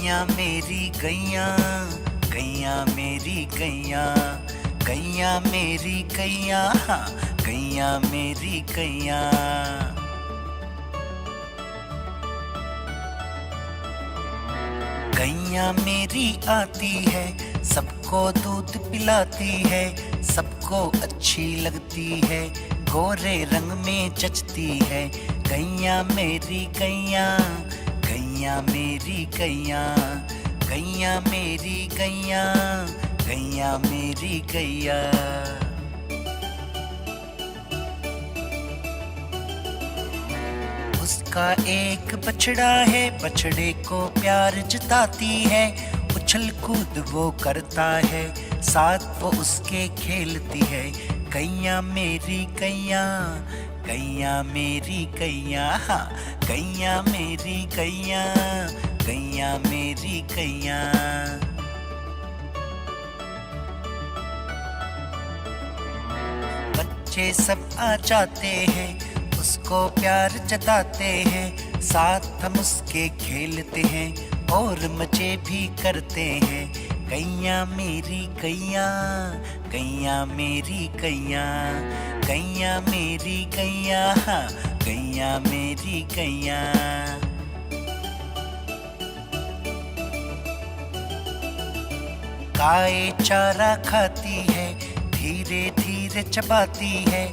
गैया मेरी गैया, गैया मेरी गैया, गैया मेरी गैया, हाँ गैया मेरी गैया। गैया मेरी आती है, सबको दूध पिलाती है, सबको अच्छी लगती है, गोरे रंग में जचती है। गैया मेरी गैया, गैया मेरी गैया, गैया मेरी गैया, गैया मेरी गैया। उसका एक बछड़ा है, बछड़े को प्यार जताती है, उछल कूद वो करता है, साथ वो उसके खेलती है। गैया मेरी गैया, गैया मेरी गैया, हाँ गैया मेरी गैया, गैया मेरी गैया। बच्चे सब आ जाते हैं, उसको प्यार जताते हैं, साथ हम उसके खेलते हैं और मजे भी करते हैं। गैया मेरी गैया, गैया मेरी गैया, गैया मेरी गैया, हाँ गैया मेरी गैया। गाय चारा खाती है, धीरे धीरे चबाती है,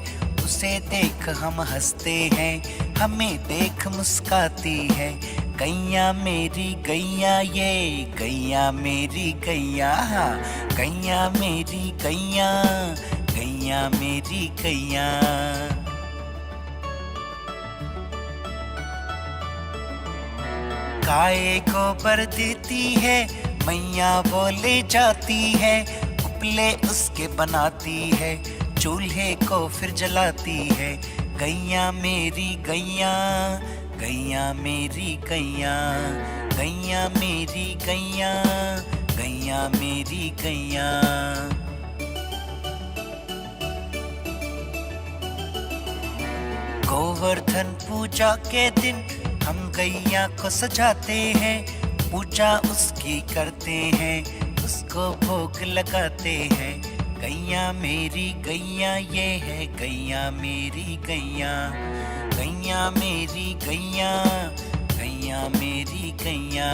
उसे देख हम हंसते हैं, हमें देख मुस्काती है। गैया मेरी गैया, ये गैया मेरी गैया, हाँ गैया मेरी गैया, गैया मेरी गैया। गाय गोबर देती है, मैया बोले जाती है, उपले उसके बनाती है, चूल्हे को फिर जलाती है। गैया मेरी गैया, गैया मेरी गैया, गैया मेरी गैया, गैया मेरी गैया। गोवर्धन पूजा के दिन हम गैया को सजाते हैं, पूजा उसकी करते हैं, उसको भोग लगाते हैं। गैया मेरी गैया, ये है गैया मेरी गैया, गैया मेरी गैया, गैया मेरी गैया।